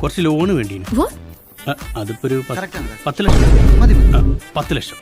കുറച്ച് ലോണ് വേണ്ടി. What? അതിപ്പോ ഒരു 10 ലക്ഷം. 10 ലക്ഷം.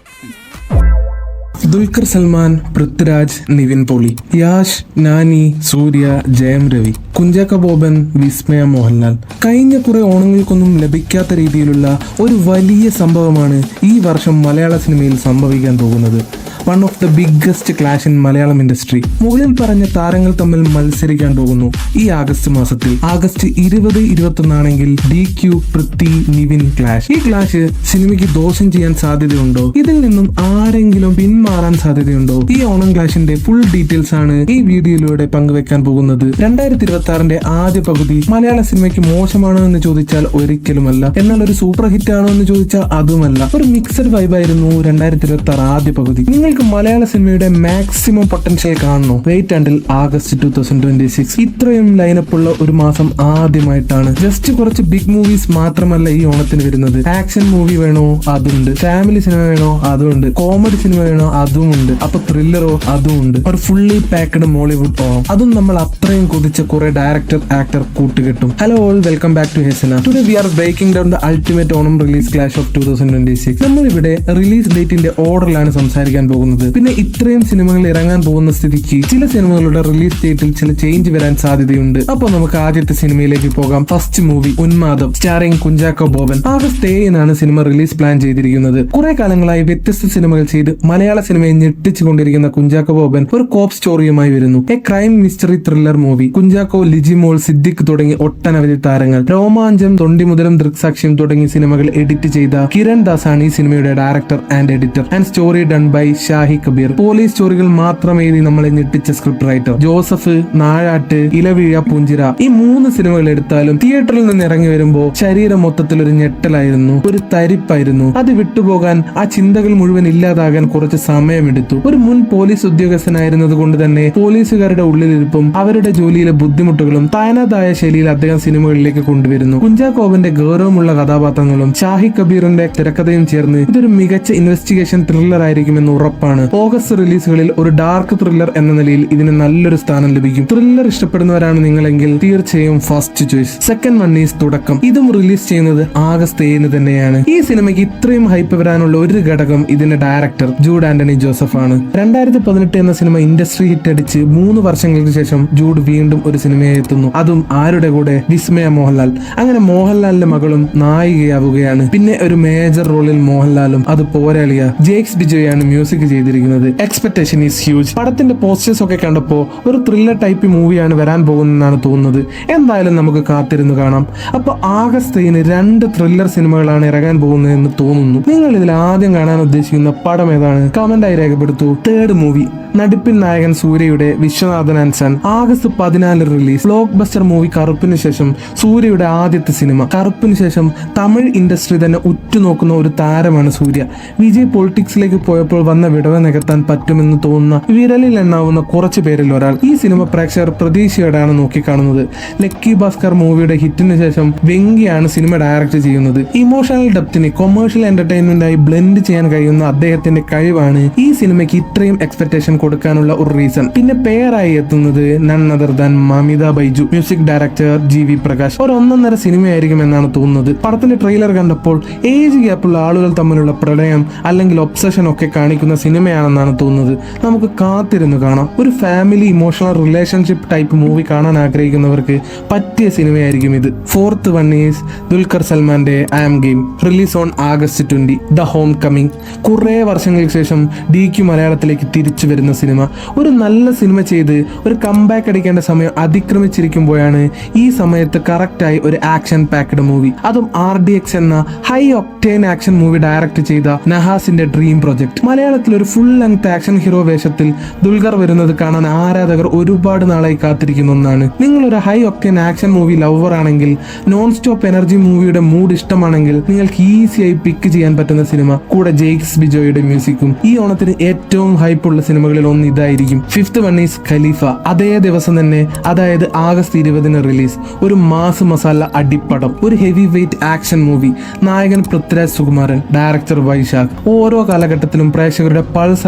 ദുൽഖർ സൽമാൻ, പൃഥ്വിരാജ്, നിവിൻ പോളി, യാഷ്, നാനി, സൂര്യ, ജയം രവി, കുഞ്ചാക്കോ ബോബൻ, വിസ്മയ മോഹൻലാൽ. കഴിഞ്ഞ കുറെ ഓണങ്ങൾക്കൊന്നും ലഭിക്കാത്ത രീതിയിലുള്ള ഒരു വലിയ സംഭവമാണ് ഈ വർഷം മലയാള സിനിമയിൽ സംഭവിക്കാൻ പോകുന്നത്. One of the biggest clash in Malayalam industry. മുകളിൽ പറഞ്ഞ താരങ്ങൾ തമ്മിൽ മത്സരിക്കാൻ പോകുന്നു ഈ ആഗസ്റ്റ് മാസത്തിൽ. ആഗസ്റ്റ് 20-21 ആണെങ്കിൽ DQ, പൃഥ്വി, നിവിൻ ക്ലാഷ്. ഈ ക്ലാഷ് സിനിമയ്ക്ക് ദോഷം ചെയ്യാൻ സാധ്യതയുണ്ടോ? ഇതിൽ നിന്നും ആരെങ്കിലും പിന്മാറാൻ സാധ്യതയുണ്ടോ? ഈ ഓണം ക്ലാഷിന്റെ ഫുൾ ഡീറ്റെയിൽസ് ആണ് ഈ വീഡിയോയിലൂടെ പങ്കുവെക്കാൻ പോകുന്നത്. 2026 ആദ്യ പകുതി മലയാള സിനിമയ്ക്ക് മോശമാണോ എന്ന് ചോദിച്ചാൽ ഒരിക്കലുമല്ല. എന്നാൽ ഒരു സൂപ്പർ ഹിറ്റ് ആണോ എന്ന് ചോദിച്ചാൽ അതുമല്ല. ഒരു മിക്സഡ് വൈബായിരുന്നു 2026 ആദ്യ പകുതി. നിങ്ങൾക്ക് മലയാള സിനിമയുടെ മാക്സിമം പൊട്ടൻഷ്യൽ കാണണോ? Wait until August 2026. ഇത്രയും ലൈനപ്പ് ഉള്ള ഒരു മാസം ആദ്യമായിട്ടാണ്. ജസ്റ്റ് കുറച്ച് ബിഗ് മൂവീസ് മാത്രമല്ല ഈ ഓണത്തിന് വരുന്നത്. ആക്ഷൻ മൂവി വേണോ? അതുണ്ട്. ഫാമിലി സിനിമ വേണോ? അതുണ്ട്. കോമഡി സിനിമ വേണോ? അതുമുണ്ട്. അപ്പൊ ത്രില്ലറോ? അതുമുണ്ട്. ഒരു ഫുള്ളി പാക്ഡ് മോളിവുഡ് ഓണം. അതും നമ്മൾ അത്രയും കൊതിച്ച കുറെ ഡയറക്ടർ, ആക്ടർ കൂട്ടുകെട്ടും. Hello all, welcome back to ഹെസന. Today we are breaking down the ultimate Onam release clash of 2026. നമ്മൾ ഇവിടെ റിലീസ് ഡേറ്റിന്റെ ഓർഡറിലാണ് സംസാരിക്കാൻ പോകുന്നത്. പിന്നെ ഇത്രയും സിനിമകൾ ഇറങ്ങാൻ പോകുന്ന സ്ഥിതിക്ക് ചില സിനിമകളുടെ റിലീസ് ഡേറ്റിൽ ചില ചേഞ്ച് വരാൻ സാധ്യതയുണ്ട്. അപ്പൊ നമുക്ക് ആദ്യത്തെ സിനിമയിലേക്ക് പോകാം. First movie Unmadam, starring Kunchacko Boban. August 7 സിനിമ റിലീസ് പ്ലാൻ ചെയ്തിരിക്കുന്നത്. കുറെ കാലങ്ങളായി വ്യത്യസ്ത സിനിമകൾ ചെയ്ത് മലയാള സിനിമയെ ഞെട്ടിച്ചുകൊണ്ടിരിക്കുന്ന കുഞ്ചാക്കോ ബോബൻ ഒരു കോപ്പ് സ്റ്റോറിയുമായി വരുന്നു. A crime mystery thriller movie. Kunchacko, Lijimol, Siddique തുടങ്ങി ഒട്ടനവധി താരങ്ങൾ. രോമാഞ്ചം, തൊണ്ടിമുതലും, ദൃക്സാക്ഷ്യം തുടങ്ങിയ സിനിമകൾ എഡിറ്റ് ചെയ്ത കിരൺ ദാസ് ആണ് ഈ സിനിമയുടെ director and editor. And story done by Shahi Kabir. Police സ്റ്റോറികൾ മാത്രം എഴുതി നമ്മളെ ഞെട്ടിച്ച script writer. Joseph, Nayattu, Ilaveezha, Poonchira. ഈ 3 സിനിമകൾ എടുത്താലും തിയേറ്ററിൽ നിന്ന് ഇറങ്ങി വരുമ്പോ ശരീരം മൊത്തത്തിൽ ഒരു ഞെട്ടലായിരുന്നു, ഒരു തരിപ്പായിരുന്നു. അത് വിട്ടുപോകാൻ, ആ ചിന്തകൾ മുഴുവൻ ഇല്ലാതാകാൻ കുറച്ച് സമയമെടുത്തു. ഒരു മുൻ പോലീസ് ഉദ്യോഗസ്ഥനായിരുന്നത് കൊണ്ട് തന്നെ പോലീസുകാരുടെ ഉള്ളിലിരിപ്പും അവരുടെ ജോലിയിലെ ബുദ്ധിമുട്ടുകളും തനതായ ശൈലിയിൽ അദ്ദേഹം സിനിമകളിലേക്ക് കൊണ്ടുവരുന്നു. കുഞ്ചാക്കോബന്റെ ഗൗരവമുള്ള കഥാപാത്രങ്ങളും ഷാഹി കബീറിന്റെ തിരക്കഥയും ചേർന്ന് ഇതൊരു മികച്ച ഇൻവെസ്റ്റിഗേഷൻ ത്രില്ലർ ആയിരിക്കുമെന്ന് ഉറപ്പാണ്. ഓഗസ്റ്റ് റിലീസുകളിൽ ഒരു ഡാർക്ക് ത്രില്ലർ എന്ന നിലയിൽ ഇതിന് നല്ലൊരു സ്ഥാനം ലഭിക്കും. ത്രില്ലർ ഇഷ്ടപ്പെടുന്നവരാണ് നിങ്ങളെങ്കിൽ തീർച്ചയായും first choice. Second one is തുടക്കം. ഇതും റിലീസ് ചെയ്യുന്നത് ആഗസ്റ്റ് 7 തന്നെയാണ്. ഈ സിനിമയ്ക്ക് ഇത്രയും ഹൈപ്പ് വരാനുള്ള ഒരു ഘടകം ഇതിന്റെ ഡയറക്ടർ ജൂഡ് ആന്റണി ജോസഫ് ആണ്. 2018 എന്ന സിനിമ ഇൻഡസ്ട്രി ഹിറ്റ് അടിച്ച് 3 വർഷങ്ങൾക്ക് ശേഷം ജൂഡ് വീണ്ടും ഒരു സിനിമയായി എത്തുന്നു. അതും ആരുടെ കൂടെ? വിസ്മയ മോഹൻലാൽ. അങ്ങനെ മോഹൻലാലിന്റെ മകളും നായികയാവുകയാണ്. പിന്നെ ഒരു മേജർ റോളിൽ മോഹൻലാലും. അത് പോരാളിയ ജേക്സ് ബിജോയാണ് മ്യൂസിക് ചെയ്തിരിക്കുന്നത്. Expectation is huge. പടത്തിന്റെ പോസ്റ്റേഴ്സ് ഒക്കെ കണ്ടപ്പോ ഒരു ത്രില്ലർ ടൈപ്പ് മൂവിയാണ് വരാൻ പോകുന്നതെന്നാണ് തോന്നുന്നത്. എന്തായാലും നമുക്ക് കാത്തിരുന്ന് കാണാം. അപ്പൊ ആഗസ്റ്റ് 2 ത്രില്ലർ സിനിമകളാണ് ഇറങ്ങാൻ പോകുന്നതെന്ന് തോന്നുന്നു. നിങ്ങൾ ഇതിൽ ആദ്യം കാണാൻ ഉദ്ദേശിക്കുന്ന പടം ഏതാണ്? കമന്റായി രേഖപ്പെടുത്തൂ. തേർഡ് മൂവി നടിപ്പിൻ നായകൻ സൂര്യയുടെ Vishwanathan and son. August 14 release. ബ്ലോക്ക് ബസ്റ്റർ മൂവി കറുപ്പിന് ശേഷം സൂര്യയുടെ ആദ്യത്തെ സിനിമ. കറുപ്പിന് ശേഷം തമിഴ് ഇൻഡസ്ട്രി തന്നെ ഉറ്റുനോക്കുന്ന ഒരു താരമാണ് സൂര്യ. വിജയ് പൊളിറ്റിക്സിലേക്ക് പോയപ്പോൾ വന്ന വിടവ് നികത്താൻ പറ്റുമെന്ന് തോന്നുന്ന വിരലിൽ എണ്ണാവുന്ന കുറച്ചു പേരിൽ ഒരാൾ. ഈ സിനിമ പ്രേക്ഷകർ പ്രതീക്ഷയോടെയാണ് നോക്കിക്കാണുന്നത്. ലക്കി ഭാസ്കർ മൂവിയുടെ ഹിറ്റിന് ശേഷം വെങ്കിയാണ് സിനിമ ഡയറക്ട് ചെയ്യുന്നത്. ഇമോഷണൽ ഡെപ്തിനെ കൊമേഴ്ഷ്യൽ എന്റർടൈൻമെന്റായി ബ്ലെൻഡ് ചെയ്യാൻ കഴിയുന്ന അദ്ദേഹത്തിന്റെ കഴിവാണ് ഈ സിനിമയ്ക്ക് ഇത്രയും എക്സ്പെക്ടേഷൻ കൊടുക്കാനുള്ള ഒരു റീസൺ. പിന്നെ പേരായി എത്തുന്നത് none other than Mamitha Baiju. Music director GV Prakash. ഒരു 1.5 സിനിമയായിരിക്കും എന്നാണ് തോന്നുന്നത്. പടത്തിന്റെ ട്രെയിലർ കണ്ടപ്പോൾ ഏജ് ഗ്യാപ്പുള്ള ആളുകൾ തമ്മിലുള്ള പ്രണയം അല്ലെങ്കിൽ ഒബ്സഷൻ ഒക്കെ കാണിക്കുന്ന സിനിമയാണെന്നാണ് തോന്നുന്നത്. നമുക്ക് കാത്തിരുന്ന് കാണാം. ഒരു family emotional relationship type movie കാണാൻ ആഗ്രഹിക്കുന്നവർക്ക് പറ്റിയ സിനിമയായിരിക്കും ഇത്. ഫോർത്ത് വൺ ഈസ് ദുൽഖർ സൽമാന്റെ I am game. Release on August 20. The home coming. കുറെ വർഷങ്ങൾക്ക് ശേഷം DQ മലയാളത്തിലേക്ക് തിരിച്ചു വരുന്ന സിനിമ. ഒരു നല്ല സിനിമ ചെയ്ത് ഒരു കംബാക്ക് അടിക്കേണ്ട സമയം അതിക്രമിച്ചിരിക്കുമ്പോഴാണ് ഈ സമയത്ത് കറക്റ്റായി ഒരു ആക്ഷൻ പാക്ഡ് മൂവി, അതും RDX എന്ന high octane action movie direct ചെയ്ത നഹാസിന്റെ ഡ്രീം പ്രൊജക്ട്. മലയാളത്തിൽ ഒരു ഫുൾ ലെങ്ത് ആക്ഷൻ ഹീറോ വേഷത്തിൽ ദുൽഖർ വരുന്നത് കാണാൻ ആരാധകർ ഒരുപാട് നാളായി കാത്തിരിക്കുന്ന ഒന്നാണ്. നിങ്ങളൊരു high octane action movie lover ആണെങ്കിൽ, നോൺ സ്റ്റോപ്പ് എനർജി മൂവിയുടെ മൂഡ് ഇഷ്ടമാണെങ്കിൽ നിങ്ങൾക്ക് ഈസിയായി പിക്ക് ചെയ്യാൻ പറ്റുന്ന സിനിമ. കൂടെ ജേക്സ് ബിജോയുടെ മ്യൂസിക്കും. ഈ ഓണത്തിന് ഏറ്റവും ഹൈപ്പുള്ള സിനിമകളിൽ ഒന്ന് ഇതായിരിക്കും. ഫിഫ്ത്ത് വൺ ഈസ് ഖലീഫ. അതേ ദിവസം തന്നെ, അതായത് ആഗസ്റ്റ് 20 റിലീസ്. ഒരു മാസ് മസാല അടിപ്പടം, ഒരു ഹെവി വെയിറ്റ് ആക്ഷൻ മൂവി. നായകൻ പൃഥ്വിരാജ് സുകുമാരൻ, ഡയറക്ടർ വൈശാഖ്. ഓരോ കാലഘട്ടത്തിലും പ്രേക്ഷകരുടെ പൾസ്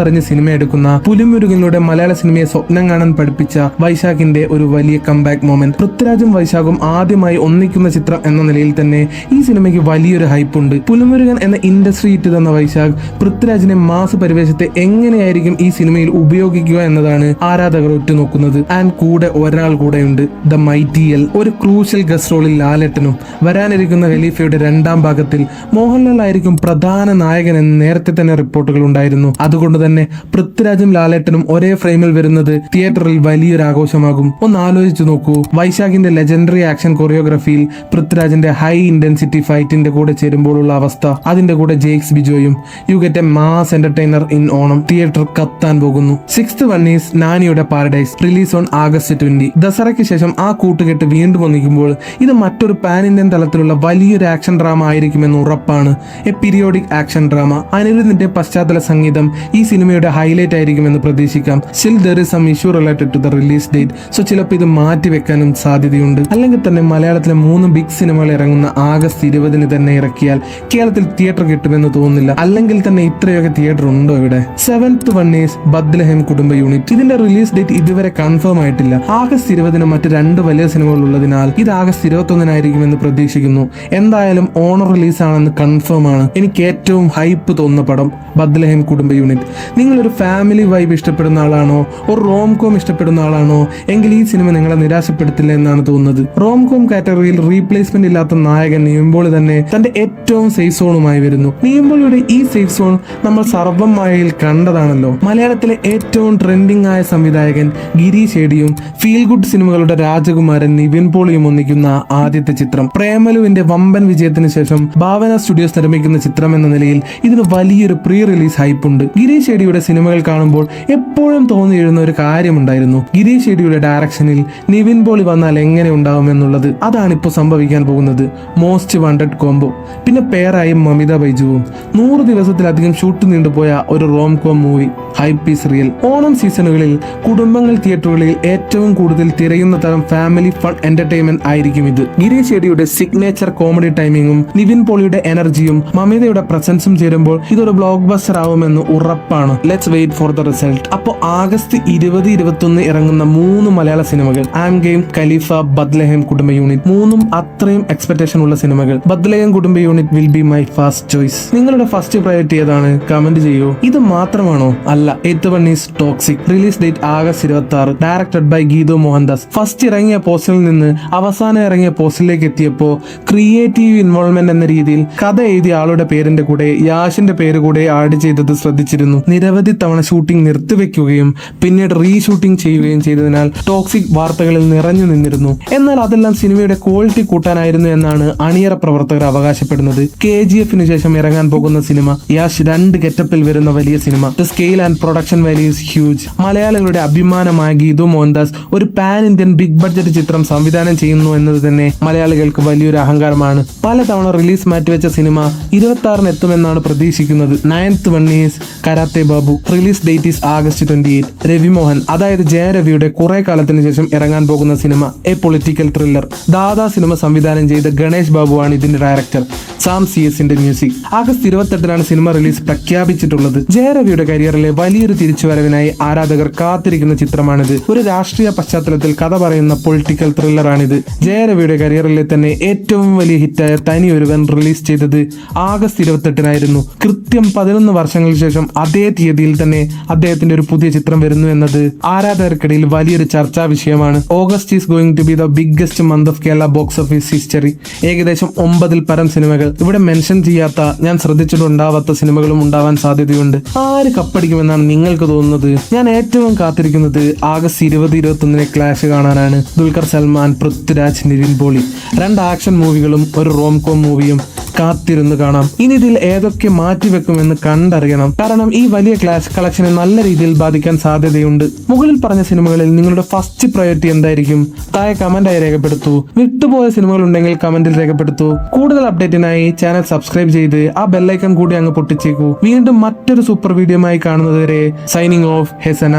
അറിഞ്ഞ് സിനിമ എടുക്കുന്ന പുലിമുരുകനിലൂടെ മലയാള സിനിമയെ സ്വപ്നം കാണാൻ പഠിപ്പിച്ച വൈശാഖിന്റെ ഒരു വലിയ കംബാക്ക് മൊമെന്റ്. പൃഥ്വിരാജും വൈശാഖും ആദ്യമായി ഒന്നിക്കുന്ന ചിത്രം എന്ന നിലയിൽ തന്നെ ഈ സിനിമയ്ക്ക് വലിയൊരു ഹൈപ്പ് ഉണ്ട്. പുലിമുരുകൻ എന്ന ഇൻഡസ്ട്രി ഹിറ്റ് തന്ന വൈശാഖ് പൃഥ്വിരാജിനെ മാസ് പരിവേഷത്തെ എങ്ങനെയായിരിക്കും ഈ സിനിമയിൽ ഉപയോഗിക്കുക എന്നതാണ് ആരാധകർ ഉറ്റുനോക്കുന്നത്. ആൻഡ് കൂടെ ഒരാൾ കൂടെയുണ്ട്, ദ മൈറ്റി എൽ. ഒരു ക്രൂഷ്യൽ ഗസ്റ്റ് റോളിൽ ലാലേട്ടനും വരാനിരിക്കുന്ന ഖലീഫയുടെ രണ്ടാം ഭാഗത്തിൽ മോഹൻലാൽ ആയിരിക്കും പ്രധാന നായകൻ എന്ന് നേരത്തെ തന്നെ റിപ്പോർട്ടുകൾ ഉണ്ടായിരുന്നു. അതുകൊണ്ട് തന്നെ പൃഥ്വിരാജും ലാലേട്ടനും ഒരേ ഫ്രെയിമിൽ വരുന്നത് തിയേറ്ററിൽ വലിയൊരു ആഘോഷമാകും. ഒന്ന് ആലോചിച്ചു നോക്കൂ, വൈശാഖിന്റെ ലെജൻഡറി ആക്ഷൻ കൊറിയോഗ്രഫിയിൽ പൃഥ്വിരാജിന്റെ ഹൈ ഇന്റൻസിറ്റി ഫൈറ്റിന്റെ കൂടെ ചേരുമ്പോഴുള്ള അവസ്ഥ. അതിന്റെ കൂടെ ജെയ്ക്സ് ബിജോയും. You get a mass entertainer in Onam. Theatre കത്താൻ പോകുന്നു. 6th വൺ ഈസ് നാനിയുടെ പാരഡൈസ്, റിലീസ് ഓൺ August 20. ദസറയ്ക്ക് ശേഷം ആ കൂട്ടുകെട്ട് വീണ്ടും ഒന്നിക്കുമ്പോൾ ഇത് മറ്റൊരു പാൻ ഇന്ത്യൻ തലത്തിലുള്ള വലിയൊരു ആക്ഷൻ ഡ്രാമ ആയിരിക്കുമെന്ന് ഉറപ്പാണ്. A periodic action drama. അനിരുദ്ധിന്റെ പശ്ചാത്തല സംഗീതം ഈ സിനിമയുടെ ഹൈലൈറ്റ് ആയിരിക്കുമെന്ന് പ്രതീക്ഷിക്കാം. Still there is some issue related to the release date. So ചിലപ്പോൾ ഇത് മാറ്റിവെക്കാനും സാധ്യതയുണ്ട്. അല്ലെങ്കിൽ തന്നെ മലയാളത്തിലെ 3 ബിഗ് സിനിമകൾ ഇറങ്ങുന്ന August 20 തന്നെ ഇറക്കിയാൽ കേരളത്തിൽ തിയേറ്റർ കിട്ടുമെന്ന് തോന്നുന്നില്ല. അല്ലെങ്കിൽ തന്നെ ഇത്രയൊക്കെ തിയേറ്റർ ഉണ്ടോ ഇവിടെ? 7th one is Bethlehem Kudumba unit. ഇതിന്റെ റിലീസ് ഡേറ്റ് ഇതുവരെ കൺഫേം ആയിട്ടില്ല. August 20 മറ്റ് 2 വലിയ സിനിമകൾ ഉള്ളതിനാൽ ഇത് August 21 പ്രതീക്ഷിക്കുന്നു. എന്തായാലും ഓണർ റിലീസ് ആണെന്ന് കൺഫേം ആണ്. എനിക്ക് ഏറ്റവും ഹൈപ്പ് തോന്നുന്ന പടം ബത്ലഹേം കുടുംബ യൂണിറ്റ്. നിങ്ങളൊരു ഫാമിലി വൈബ് ഇഷ്ടപ്പെടുന്ന ആളാണോ, ഒരു റോം കോം ഇഷ്ടപ്പെടുന്ന ആളാണോ എങ്കിൽ ഈ സിനിമ നിങ്ങളെ നിരാശപ്പെടുത്തില്ല എന്നാണ് തോന്നുന്നത്. റോം കോം കാറ്റഗറിയിൽ റീപ്ലേസ്മെന്റ് ഇല്ലാത്ത നായകൻ നിവിൻപോളി തന്നെ തന്റെ ഏറ്റവും സേഫ് സോണുമായി വരുന്നു. നിവിൻപോളിയുടെ ഈ സേഫ് സോൺ നമ്മൾ സർവം മായയിൽ കണ്ടതാണല്ലോ. മലയാളത്തിലെ ഏറ്റവും ട്രെൻഡിംഗ് ആയ സംവിധായകൻ ഗിരീഷ് ഏടിയും ഫീൽ ഗുഡ് സിനിമകളുടെ രാജകുമാരൻ നിവിൻ പോളിയും ഒന്നിക്കുന്ന ആദ്യത്തെ ചിത്രം. പ്രേമലുവിന്റെ വമ്പൻ വിജയത്തിന് ശേഷം ഭാവന സ്റ്റുഡിയോസ് നിർമ്മിക്കുന്ന ചിത്രം എന്ന നിലയിൽ ഇതിന് വലിയൊരു പ്രീ റിലീസ് ഹൈപ്പ് ഉണ്ട്. ഗിരീഷ് ഏടിയുടെ സിനിമകൾ കാണുമ്പോൾ എപ്പോഴും തോന്നിയിരുന്ന ഒരു കാര്യമുണ്ടായിരുന്നു, ഗിരീഷ് ഏടിയുടെ ഡയറക്ഷനിൽ നിവിൻ പോളി വന്നാൽ എങ്ങനെ ഉണ്ടാവും എന്നുള്ളത്. അതാണ് ഇപ്പോൾ സംഭവിക്കാൻ പോകുന്നത്. Most wanted combo. പിന്നെ പേരായും മമിത ബൈജുവും. 100 ദിവസത്തിലധികം ഷൂട്ട് നീണ്ടുപോയ ഒരു rom com movie. Hype is real. Onam സീസണുകളിൽ കുടുംബങ്ങൾ തിയേറ്ററുകളിൽ ഏറ്റവും കൂടുതൽ തിരയുന്ന തരം ഫാമിലി ഫൺ എന്റർടൈൻമെന്റ് ആയിരിക്കും ഇത്. ഗിരീഷ് ഏടിയുടെ സിഗ്നേച്ചർ കോമഡി ടൈമിങ്ങും നിവിൻ പോളിയുടെ എനർജിയും മമിതയുടെ പ്രസൻസും ചേരുമ്പോൾ ഇതൊരു ബ്ലോക്ക് ബസ്റ്റർ ആവുമെന്ന് ഉറപ്പാണ്. Let's wait for the result. അപ്പോൾ August 20-21 ഇറങ്ങുന്ന 3 മലയാള സിനിമകൾ, am game, Khalifa, Bethlehem Kudumba unit. 3ഉം അത്രയും എക്സ്പെക്ടേഷൻ ഉള്ള സിനിമകൾ. Bethlehem Kudumba unit will be my first choice. നിങ്ങളുടെ ഫസ്റ്റ് പ്രയോറിറ്റി ഏതാണ്? കമന്റ് ചെയ്യൂ. ഇത് മാത്രമാണോ? അല്ല. 8th one is toxic. Release date August 26. Directed by Geethu Mohandas. First ഇറങ്ങിയ പോസ്റ്ററിൽ നിന്ന് അവസാനം ഇറങ്ങിയ പോസ്റ്ററിലേക്ക് എത്തിയപ്പോൾ ക്രിയേറ്റീവ് ഇൻവോൾവ്മെന്റ് എന്ന രീതിയിൽ കഥ എഴുതിയ ആളുടെ പേരിന്റെ കൂടെ യാഷിന്റെ പേര് കൂടെ ആഡ് ചെയ്തത് ശ്രദ്ധിച്ചിരുന്നു. നിരവധി തവണ ഷൂട്ടിംഗ് നിർത്തിവെക്കുകയും പിന്നീട് റീഷൂട്ടിംഗ് ചെയ്യുകയും ചെയ്തതിനാൽ ടോക്സിക് വാർത്തകളിൽ നിറഞ്ഞു നിന്നിരുന്നു. എന്നാൽ അതെല്ലാം സിനിമയുടെ ക്വാളിറ്റി കൂട്ടാനായിരുന്നു എന്നാണ് അണിയറ പ്രവർത്തകർ അവകാശപ്പെടുന്നത്. KGF-ന് ശേഷം ഇറങ്ങാൻ പോകുന്ന സിനിമ യാഷ് 2 ഗെറ്റപ്പിൽ വരുന്ന വലിയ cinema. The scale and production value is huge. മലയാളികളുടെ അഭിമാനമായ ഗീതു മോഹൻദാസ് ഒരു പാൻ ഇന്ത്യൻ ബിഗ് ബഡ്ജറ്റ് ചിത്രം സംവിധാനം ചെയ്യുന്നു എന്നത് തന്നെ മലയാളികൾക്ക് വലിയൊരു അഹങ്കാരമാണ്. പലതവണ റിലീസ് മാറ്റിവെച്ച സിനിമ 26-ന് എത്തുമെന്നാണ് പ്രതീക്ഷിക്കുന്നത്. 9th one is Karathe Babu. Release date is August 28. Ravi Mohan, അതായത് ജയരവിയുടെ കുറെ കാലത്തിന് ശേഷം ഇറങ്ങാൻ പോകുന്ന സിനിമ. A political thriller. ദാദാ സിനിമ സംവിധാനം ചെയ്ത ഗണേഷ് ബാബുവാണ് ഇതിന്റെ ഡയറക്ടർ. സാം CS-ന്റെ മ്യൂസിക്. August 28-നാണ് സിനിമ റിലീസ് പ്രഖ്യാപിച്ചിട്ടുള്ളത്. ജയരവിയുടെ കരിയറിലെ വലിയൊരു തിരിച്ചുവരവിനായി ആരാധകർ കാത്തിരിക്കുന്ന ചിത്രമാണിത്. ഒരു രാഷ്ട്രീയ പശ്ചാത്തലത്തിൽ കഥ പറയുന്ന പൊളിറ്റിക്കൽ ത്രില്ലറാണിത്. ജയരവിയുടെ കരിയറിലെ തന്നെ ഏറ്റവും വലിയ ഹിറ്റായ തനി ഒരുവൻ റിലീസ് ചെയ്തത് August 28-നായിരുന്നു. കൃത്യം 11 വർഷങ്ങൾക്ക് ശേഷം അതേ തീയതിയിൽ തന്നെ അദ്ദേഹത്തിന്റെ ഒരു പുതിയ ചിത്രം വരുന്നു എന്നത് ആരാധകർക്കിടയിൽ വലിയൊരു ചർച്ചാ വിഷയമാണ്. August is going to be the biggest month of Kerala box office history. ഏകദേശം 9-ൽ പരം സിനിമകൾ. ഇവിടെ മെൻഷൻ ചെയ്യാത്ത, ഞാൻ ശ്രദ്ധിച്ചിട്ടുണ്ടാവാത്ത സിനിമകളും ഉണ്ടാവാൻ സാധ്യതയുണ്ട്. ആര് കപ്പടിക്കുമെന്നാണ് നിങ്ങൾക്ക് തോന്നുന്നത്? ഞാൻ ഏറ്റവും കാത്തിരിക്കുന്നത് August 20-21 ക്ലാഷ് കാണാനാണ്. ദുൽഖർ സൽമാൻ, പൃഥ്വിരാജ്, നിവിൻ പോളി. 2 ആക്ഷൻ മൂവികളും ഒരു റോം കോം മൂവിയും കാത്തിരുന്ന് കാണാം. ഇനി ഇതിൽ ഏതൊക്കെ മാറ്റിവെക്കുമെന്ന് കണ്ടറിയണം. കാരണം ഈ വലിയ ക്ലാഷ് കളക്ഷനെ നല്ല രീതിയിൽ ബാധിക്കാൻ സാധ്യതയുണ്ട്. മുകളിൽ പറഞ്ഞ സിനിമകളിൽ നിങ്ങളുടെ ഫസ്റ്റ് പ്രയോറിറ്റി എന്തായിരിക്കും? താഴെ കമന്റായി രേഖപ്പെടുത്തൂ. വിട്ടുപോയ സിനിമകൾ ഉണ്ടെങ്കിൽ കമന്റിൽ രേഖപ്പെടുത്തൂ. കൂടുതൽ അപ്ഡേറ്റിനായി ചാനൽ സബ്സ്ക്രൈബ് ചെയ്ത് ആ ബെല്ലൈക്കൺ കൂടി അങ്ങ് പൊട്ടിച്ചേക്കൂ. വീണ്ടും മറ്റൊരു സൂപ്പർ വീഡിയോയുമായി കാണുന്നതുവരെ സൈനിങ് ഓഫ് ഹെസന.